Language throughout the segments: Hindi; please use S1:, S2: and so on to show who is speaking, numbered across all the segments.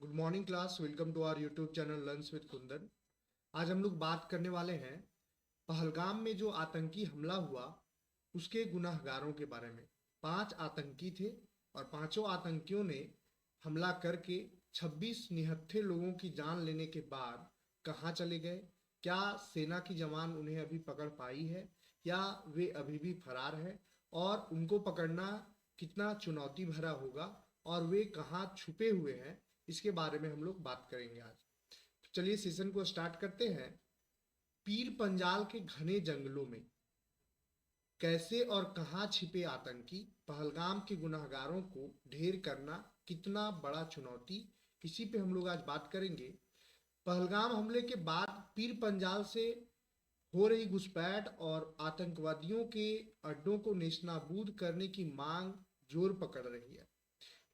S1: Good morning class. Welcome to our YouTube channel learns with Kundan. आज हम लोग बात करने वाले हैं पहलगाम में जो आतंकी हमला हुआ उसके गुनाहगारों के बारे में। 5 आतंकी थे और पांचों आतंकियों ने हमला करके 26 निहत्थे लोगों की जान लेने के बाद कहाँ चले गए, क्या सेना की जवान उन्हें अभी पकड़ पाई है या वे अभी भी फरार है, और उनको पकड़ना कितना चुनौती भरा होगा और वे कहाँ छुपे हुए हैं, इसके बारे में हम लोग बात करेंगे आज। तो चलिए सेशन को स्टार्ट करते हैं। पीर पंजाल के घने जंगलों में कैसे और कहां छिपे आतंकी, पहलगाम के गुनाहगारों को ढेर करना कितना बड़ा चुनौती, इसी पे हम लोग आज बात करेंगे। पहलगाम हमले के बाद पीर पंजाल से हो रही घुसपैठ और आतंकवादियों के अड्डों को नेस्तनाबूद करने की मांग जोर पकड़ रही है।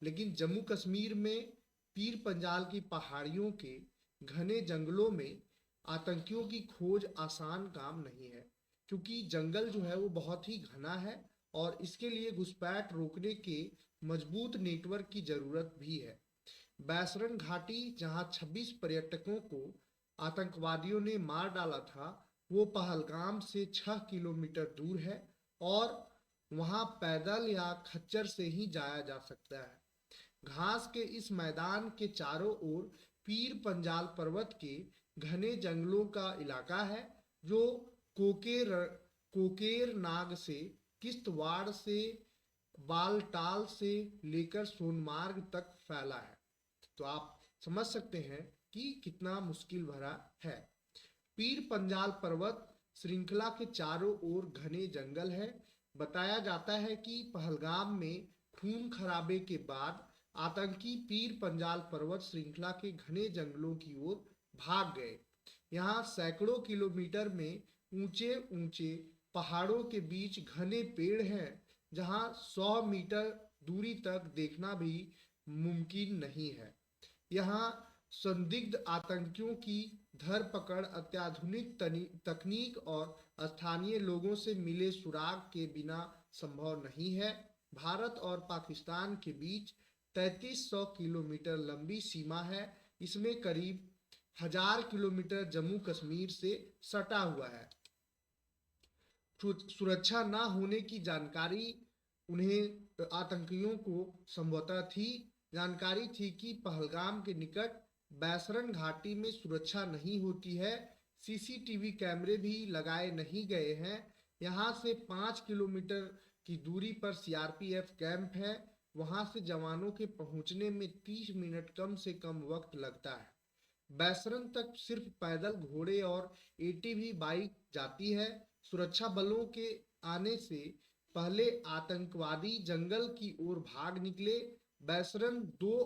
S1: लेकिन जम्मू कश्मीर में पीर पंजाल की पहाड़ियों के घने जंगलों में आतंकियों की खोज आसान काम नहीं है, क्योंकि जंगल जो है वो बहुत ही घना है और इसके लिए घुसपैठ रोकने के मजबूत नेटवर्क की जरूरत भी है। बैसरन घाटी, जहां 26 पर्यटकों को आतंकवादियों ने मार डाला था, वो पहलगाम से 6 किलोमीटर दूर है और वहां पैदल या खच्चर से ही जाया जा सकता है। घास के इस मैदान के चारों ओर पीर पंजाल पर्वत के घने जंगलों का इलाका है, जो कोकेर कोकेर नाग से, किश्तवाड़ से, बालटाल से लेकर सोनमार्ग तक फैला है। तो आप समझ सकते हैं कि कितना मुश्किल भरा है। पीर पंजाल पर्वत श्रृंखला के चारों ओर घने जंगल है। बताया जाता है कि पहलगाम में खून खराबे के बाद आतंकी पीर पंजाल पर्वत श्रृंखला के घने जंगलों की ओर भाग गए। यहाँ सैकड़ों किलोमीटर में ऊंचे ऊंचे पहाड़ों के बीच घने पेड़ हैं, जहाँ 100 मीटर दूरी तक देखना भी मुमकिन नहीं है। यहाँ संदिग्ध आतंकियों की धरपकड़ अत्याधुनिक तकनीक और स्थानीय लोगों से मिले सुराग के बिना संभव नहीं है। भारत और पाकिस्तान के बीच 3300 किलोमीटर लंबी सीमा है। इसमें करीब 1000 किलोमीटर जम्मू कश्मीर से सटा हुआ है। सुरक्षा न होने की जानकारी उन्हें, आतंकियों को संभवतः थी। जानकारी थी कि पहलगाम के निकट बैसरन घाटी में सुरक्षा नहीं होती है। सीसीटीवी कैमरे भी लगाए नहीं गए हैं। यहाँ से 5 किलोमीटर की दूरी पर सीआरपीएफ कैंप है। वहां से जवानों के पहुंचने में 30 मिनट कम से कम वक्त लगता है। बैसरन तक सिर्फ पैदल, घोड़े और एटीवी बाइक जाती है। सुरक्षा बलों के आने से पहले आतंकवादी जंगल की ओर भाग निकले। बैसरन दो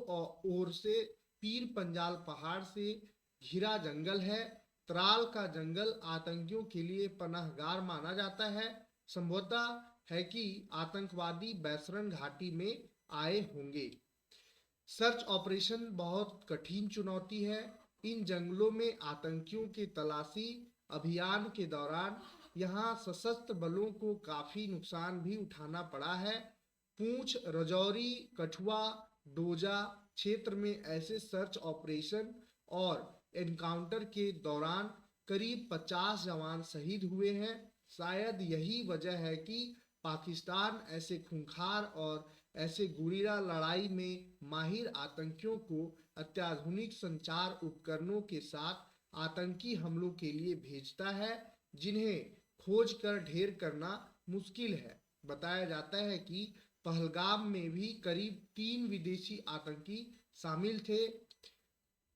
S1: ओर से पीर पंजाल पहाड़ से घिरा जंगल है। त्राल का जंगल आतंकियों के लिए पनाहगार माना जाता है। संभवतः है कि आतंकवादी बैसरन घाटी में आए होंगे। सर्च ऑपरेशन बहुत कठिन चुनौती है। इन जंगलों में आतंकियों के तलाशी अभियान के दौरान यहाँ सशस्त्र बलों को काफी नुकसान भी उठाना पड़ा है। पूंछ, राजौरी, कठुआ, डोजा क्षेत्र में ऐसे सर्च ऑपरेशन और एनकाउंटर के दौरान करीब 50 जवान शहीद हुए हैं। शायद यही वजह है कि पाकिस्तान ऐसे खूंखार और ऐसे गुरिल्ला लड़ाई में माहिर आतंकियों को अत्याधुनिक संचार उपकरणों के साथ आतंकी हमलों के लिए भेजता है, जिन्हें खोज कर ढेर करना मुश्किल है। बताया जाता है कि पहलगाम में भी करीब 3 विदेशी आतंकी शामिल थे।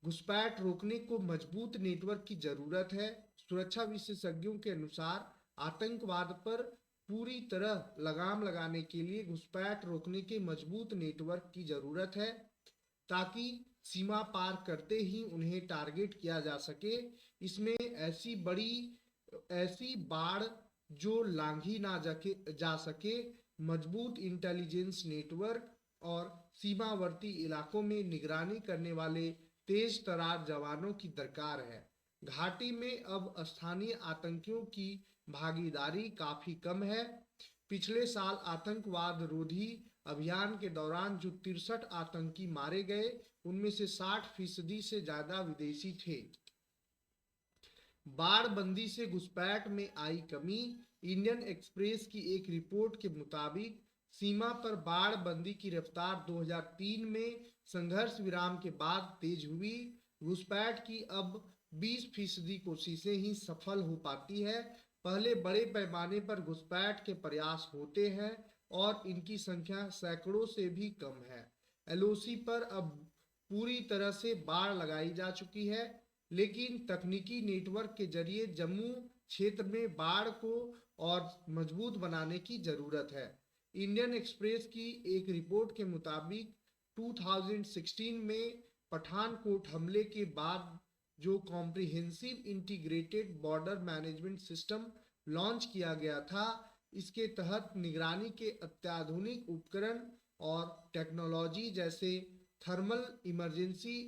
S1: घुसपैठ रोकने को मजबूत नेटवर्क की जरूरत है। सुरक्षा विशेषज्ञों के अनुसार आतंकवाद पर पूरी तरह लगाम लगाने के लिए घुसपैठ रोकने के मजबूत नेटवर्क की जरूरत है, ताकि सीमा पार करते ही उन्हें टारगेट किया जा सके। इसमें ऐसी बाढ़ जो लांघी ना जा सके, मजबूत इंटेलिजेंस नेटवर्क और सीमावर्ती इलाकों में निगरानी करने वाले तेज तरार जवानों की दरकार है। घाटी में अब स्थानीय आतंकियों की भागीदारी काफी कम है। पिछले साल आतंकवाद रोधी अभियान के दौरान जो 63 आतंकी मारे गए उनमें से 60% से ज्यादा विदेशी थे। बाड़बंदी से घुसपैठ में आई कमी। इंडियन एक्सप्रेस की एक रिपोर्ट के मुताबिक सीमा पर बाड़बंदी की रफ्तार 2003 में संघर्ष विराम के बाद तेज हुई। घुसपैठ की अब 20% कोशिशें ही सफल हो पाती है। पहले बड़े पैमाने पर घुसपैठ के प्रयास होते हैं और इनकी संख्या सैकड़ों से भी कम है। एलओसी पर अब पूरी तरह से बाड़ लगाई जा चुकी है, लेकिन तकनीकी नेटवर्क के जरिए जम्मू क्षेत्र में बाड़ को और मजबूत बनाने की जरूरत है। इंडियन एक्सप्रेस की एक रिपोर्ट के मुताबिक 2016 में पठानकोट हमले के बाद जो comprehensive integrated border management system launch किया गया था, इसके तहत निगरानी के अत्याधुनिक उपकरण और टेक्नोलॉजी जैसे थर्मल इमरजेंसी,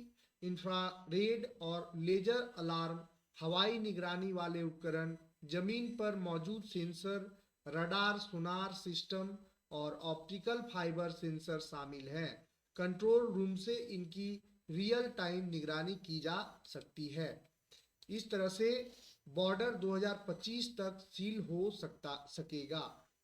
S1: इंफ्रारेड और लेजर अलार्म, हवाई निगरानी वाले उपकरण, जमीन पर मौजूद सेंसर, रडार, सोनार सिस्टम और ऑप्टिकल फाइबर सेंसर शामिल हैं। कंट्रोल रूम से इनकी रियल टाइम निगरानी की जा सकती है। इस तरह से बॉर्डर 2025 तक सील हो सकेगा।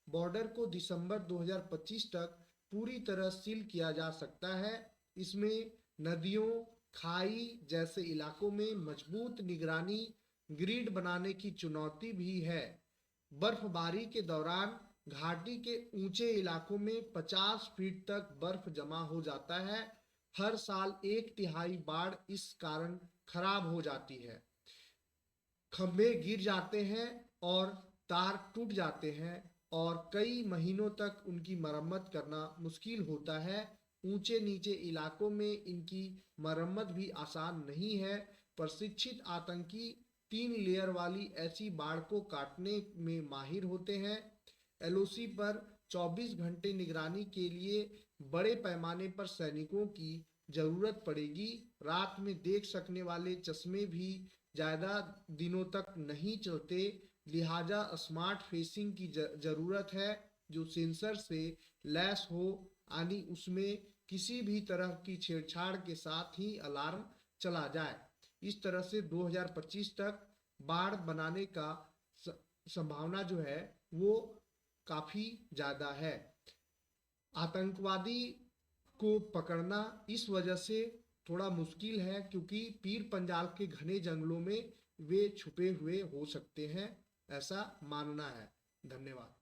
S1: बॉर्डर को दिसंबर 2025 तक पूरी तरह सील किया जा सकता है। इसमें नदियों, खाई जैसे इलाकों में मजबूत निगरानी ग्रिड बनाने की चुनौती भी है। बर्फबारी के दौरान घाटी के ऊंचे इलाकों में 50 फीट तक बर्फ जमा हो जाता है। हर साल 1/3 बाढ़ इस कारण खराब हो जाती है। खंभे गिर जाते हैं और तार टूट जाते हैं और कई महीनों तक उनकी मरम्मत करना मुश्किल होता है। ऊंचे नीचे इलाकों में इनकी मरम्मत भी आसान नहीं है। प्रशिक्षित आतंकी 3 लेयर वाली ऐसी बाढ़ को काटने में माहिर होते हैं। एलओसी पर 24 घंटे निगरानी के लिए बड़े पैमाने पर सैनिकों की जरूरत पड़ेगी। रात में देख सकने वाले चश्मे भी ज़्यादा दिनों तक नहीं चलते, लिहाजा स्मार्ट फेसिंग की जरूरत है जो सेंसर से लैस हो, यानी उसमें किसी भी तरह की छेड़छाड़ के साथ ही अलार्म चला जाए। इस तरह से 2025 तक बाढ़ बनाने का संभावना जो है वो काफ़ी ज़्यादा है। आतंकवादी को पकड़ना इस वजह से थोड़ा मुश्किल है क्योंकि पीर पंजाल के घने जंगलों में वे छुपे हुए हो सकते हैं, ऐसा मानना है। धन्यवाद।